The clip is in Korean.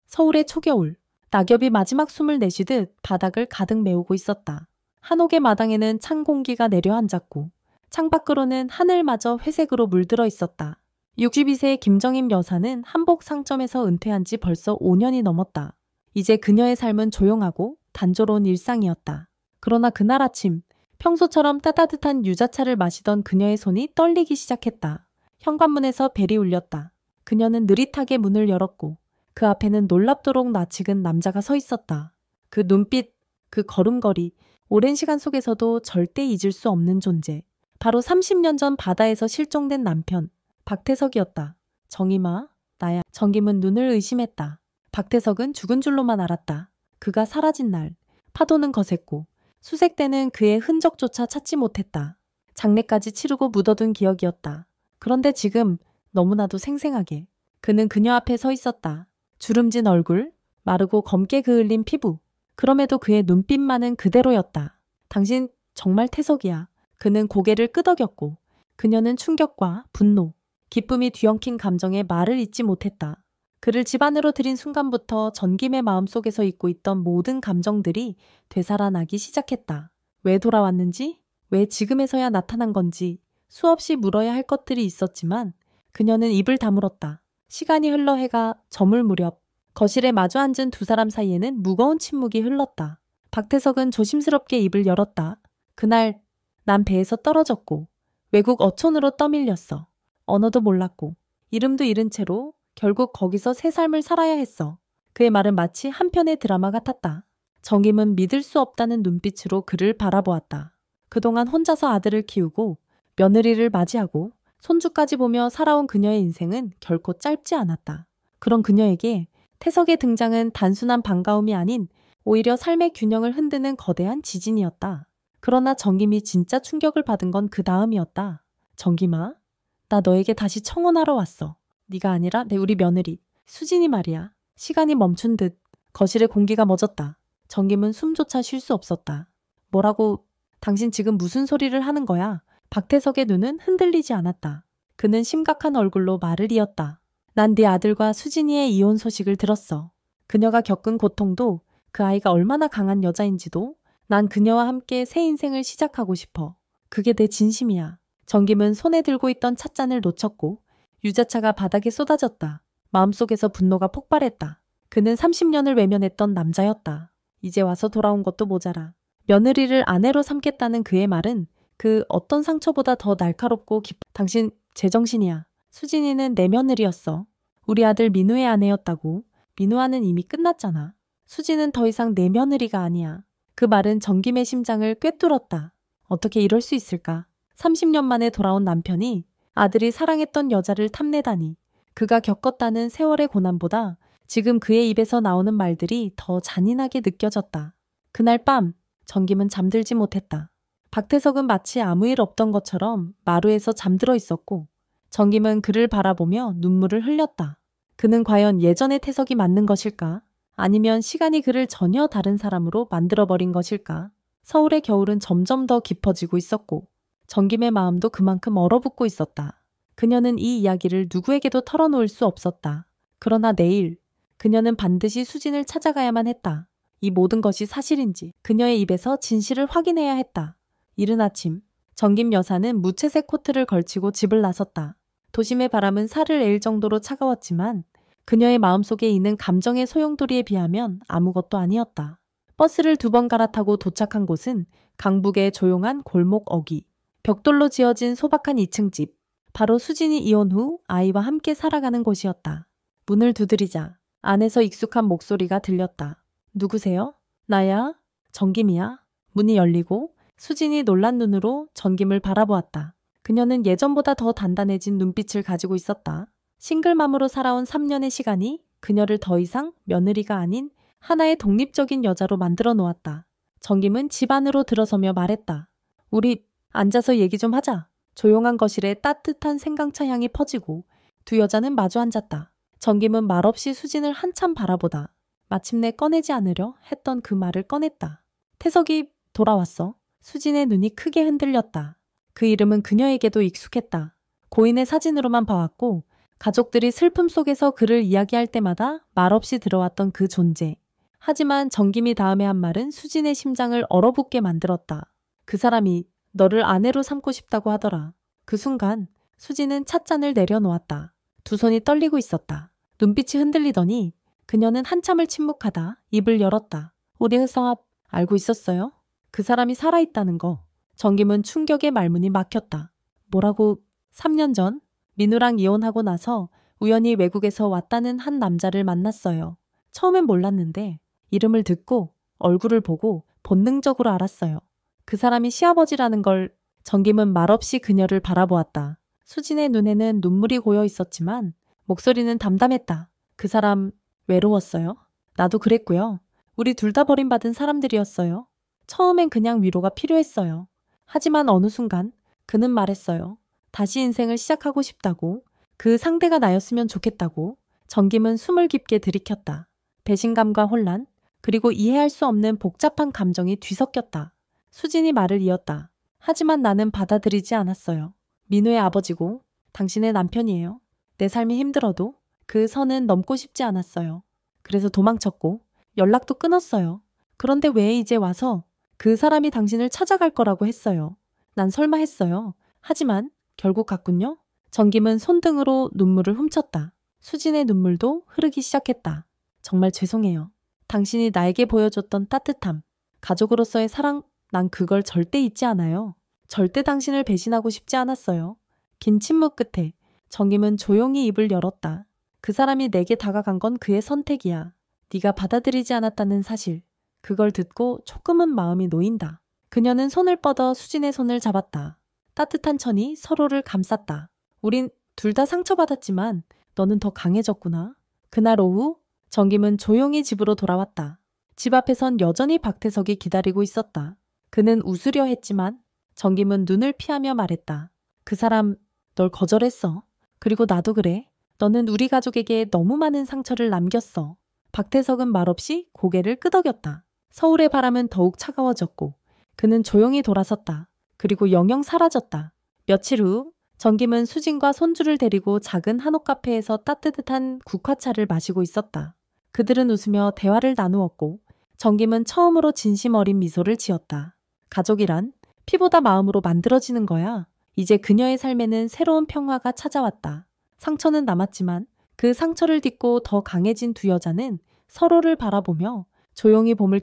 서울의 초겨울. 낙엽이 마지막 숨을 내쉬듯 바닥을 가득 메우고 있었다. 한옥의 마당에는 찬 공기가 내려앉았고 창밖으로는 하늘마저 회색으로 물들어 있었다. 62세의 김정임 여사는 한복 상점에서 은퇴한 지 벌써 5년이 넘었다. 이제 그녀의 삶은 조용하고 단조로운 일상이었다. 그러나 그날 아침 평소처럼 따뜻한 유자차를 마시던 그녀의 손이 떨리기 시작했다. 현관문에서 벨이 울렸다. 그녀는 느릿하게 문을 열었고 그 앞에는 놀랍도록 낯익은 남자가 서 있었다. 그 눈빛, 그 걸음걸이, 오랜 시간 속에서도 절대 잊을 수 없는 존재. 바로 30년 전 바다에서 실종된 남편, 박태석이었다. 정임아, 나야. 정임은 눈을 의심했다. 박태석은 죽은 줄로만 알았다. 그가 사라진 날, 파도는 거셌고 수색대는 그의 흔적조차 찾지 못했다. 장례까지 치르고 묻어둔 기억이었다. 그런데 지금 너무나도 생생하게 그는 그녀 앞에 서 있었다. 주름진 얼굴, 마르고 검게 그을린 피부. 그럼에도 그의 눈빛만은 그대로였다. 당신 정말 태석이야. 그는 고개를 끄덕였고 그녀는 충격과 분노, 기쁨이 뒤엉킨 감정에 말을 잇지 못했다. 그를 집 안으로 들인 순간부터 전김의 마음속에서 잊고 있던 모든 감정들이 되살아나기 시작했다. 왜 돌아왔는지, 왜 지금에서야 나타난 건지 수없이 물어야 할 것들이 있었지만 그녀는 입을 다물었다. 시간이 흘러 해가 저물 무렵 거실에 마주 앉은 두 사람 사이에는 무거운 침묵이 흘렀다. 박태석은 조심스럽게 입을 열었다. 그날 난 배에서 떨어졌고 외국 어촌으로 떠밀렸어. 언어도 몰랐고 이름도 잃은 채로 결국 거기서 새 삶을 살아야 했어. 그의 말은 마치 한 편의 드라마 같았다. 정임은 믿을 수 없다는 눈빛으로 그를 바라보았다. 그동안 혼자서 아들을 키우고 며느리를 맞이하고 손주까지 보며 살아온 그녀의 인생은 결코 짧지 않았다. 그런 그녀에게 태석의 등장은 단순한 반가움이 아닌 오히려 삶의 균형을 흔드는 거대한 지진이었다. 그러나 정김이 진짜 충격을 받은 건 그 다음이었다. 정김아, 나 너에게 다시 청혼하러 왔어. 네가 아니라 우리 며느리 수진이 말이야. 시간이 멈춘 듯 거실의 공기가 멎었다. 정김은 숨조차 쉴 수 없었다. 뭐라고? 당신 지금 무슨 소리를 하는 거야? 박태석의 눈은 흔들리지 않았다. 그는 심각한 얼굴로 말을 이었다. 난 네 아들과 수진이의 이혼 소식을 들었어. 그녀가 겪은 고통도 그 아이가 얼마나 강한 여자인지도 난 그녀와 함께 새 인생을 시작하고 싶어. 그게 내 진심이야. 정김은 손에 들고 있던 찻잔을 놓쳤고 유자차가 바닥에 쏟아졌다. 마음속에서 분노가 폭발했다. 그는 30년을 외면했던 남자였다. 이제 와서 돌아온 것도 모자라. 며느리를 아내로 삼겠다는 그의 말은 그 어떤 상처보다 더 날카롭고 당신 제정신이야. 수진이는 내 며느리였어. 우리 아들 민우의 아내였다고. 민우와는 이미 끝났잖아. 수진은 더 이상 내 며느리가 아니야. 그 말은 정김의 심장을 꿰뚫었다. 어떻게 이럴 수 있을까? 30년 만에 돌아온 남편이 아들이 사랑했던 여자를 탐내다니. 그가 겪었다는 세월의 고난보다 지금 그의 입에서 나오는 말들이 더 잔인하게 느껴졌다. 그날 밤 정김은 잠들지 못했다. 박태석은 마치 아무 일 없던 것처럼 마루에서 잠들어 있었고 정김은 그를 바라보며 눈물을 흘렸다. 그는 과연 예전의 태석이 맞는 것일까? 아니면 시간이 그를 전혀 다른 사람으로 만들어버린 것일까? 서울의 겨울은 점점 더 깊어지고 있었고 정김의 마음도 그만큼 얼어붙고 있었다. 그녀는 이 이야기를 누구에게도 털어놓을 수 없었다. 그러나 내일 그녀는 반드시 수진을 찾아가야만 했다. 이 모든 것이 사실인지 그녀의 입에서 진실을 확인해야 했다. 이른 아침 정김 여사는 무채색 코트를 걸치고 집을 나섰다. 도심의 바람은 살을 앨 정도로 차가웠지만 그녀의 마음속에 있는 감정의 소용돌이에 비하면 아무것도 아니었다. 버스를 2번 갈아타고 도착한 곳은 강북의 조용한 골목 어귀. 벽돌로 지어진 소박한 2층 집. 바로 수진이 이혼 후 아이와 함께 살아가는 곳이었다. 문을 두드리자 안에서 익숙한 목소리가 들렸다. 누구세요? 나야. 정김이야. 문이 열리고 수진이 놀란 눈으로 정김을 바라보았다. 그녀는 예전보다 더 단단해진 눈빛을 가지고 있었다. 싱글맘으로 살아온 3년의 시간이 그녀를 더 이상 며느리가 아닌 하나의 독립적인 여자로 만들어 놓았다. 정김은 집 안으로 들어서며 말했다. 우리 앉아서 얘기 좀 하자. 조용한 거실에 따뜻한 생강차 향이 퍼지고 두 여자는 마주 앉았다. 정김은 말없이 수진을 한참 바라보다 마침내 꺼내지 않으려 했던 그 말을 꺼냈다. 태석이 돌아왔어. 수진의 눈이 크게 흔들렸다. 그 이름은 그녀에게도 익숙했다. 고인의 사진으로만 봐왔고 가족들이 슬픔 속에서 그를 이야기할 때마다 말없이 들어왔던 그 존재. 하지만 정김이 다음에 한 말은 수진의 심장을 얼어붙게 만들었다. 그 사람이 너를 아내로 삼고 싶다고 하더라. 그 순간 수진은 찻잔을 내려놓았다. 두 손이 떨리고 있었다. 눈빛이 흔들리더니 그녀는 한참을 침묵하다 입을 열었다. 우리 흐성합 알고 있었어요? 그 사람이 살아있다는 거. 정김은 충격의 말문이 막혔다. 뭐라고? 3년 전 민우랑 이혼하고 나서 우연히 외국에서 왔다는 한 남자를 만났어요. 처음엔 몰랐는데 이름을 듣고 얼굴을 보고 본능적으로 알았어요. 그 사람이 시아버지라는 걸. 정김은 말없이 그녀를 바라보았다. 수진의 눈에는 눈물이 고여 있었지만 목소리는 담담했다. 그 사람 외로웠어요? 나도 그랬고요. 우리 둘 다 버림받은 사람들이었어요. 처음엔 그냥 위로가 필요했어요. 하지만 어느 순간 그는 말했어요. 다시 인생을 시작하고 싶다고. 그 상대가 나였으면 좋겠다고. 정김은 숨을 깊게 들이켰다. 배신감과 혼란, 그리고 이해할 수 없는 복잡한 감정이 뒤섞였다. 수진이 말을 이었다. 하지만 나는 받아들이지 않았어요. 민우의 아버지고 당신의 남편이에요. 내 삶이 힘들어도 그 선은 넘고 싶지 않았어요. 그래서 도망쳤고 연락도 끊었어요. 그런데 왜 이제 와서 그 사람이 당신을 찾아갈 거라고 했어요. 난 설마 했어요. 하지만 결국 갔군요. 정김은 손등으로 눈물을 훔쳤다. 수진의 눈물도 흐르기 시작했다. 정말 죄송해요. 당신이 나에게 보여줬던 따뜻함, 가족으로서의 사랑, 난 그걸 절대 잊지 않아요. 절대 당신을 배신하고 싶지 않았어요. 긴 침묵 끝에 정김은 조용히 입을 열었다. 그 사람이 내게 다가간 건 그의 선택이야. 네가 받아들이지 않았다는 사실. 그걸 듣고 조금은 마음이 놓인다. 그녀는 손을 뻗어 수진의 손을 잡았다. 따뜻한 천이 서로를 감쌌다. 우린 둘 다 상처받았지만 너는 더 강해졌구나. 그날 오후 정김은 조용히 집으로 돌아왔다. 집 앞에선 여전히 박태석이 기다리고 있었다. 그는 웃으려 했지만 정김은 눈을 피하며 말했다. 그 사람 널 거절했어. 그리고 나도 그래. 너는 우리 가족에게 너무 많은 상처를 남겼어. 박태석은 말없이 고개를 끄덕였다. 서울의 바람은 더욱 차가워졌고 그는 조용히 돌아섰다. 그리고 영영 사라졌다. 며칠 후 정김은 수진과 손주를 데리고 작은 한옥 카페에서 따뜻한 국화차를 마시고 있었다. 그들은 웃으며 대화를 나누었고 정김은 처음으로 진심 어린 미소를 지었다. 가족이란 피보다 마음으로 만들어지는 거야. 이제 그녀의 삶에는 새로운 평화가 찾아왔다. 상처는 남았지만 그 상처를 딛고 더 강해진 두 여자는 서로를 바라보며 조용히 봄을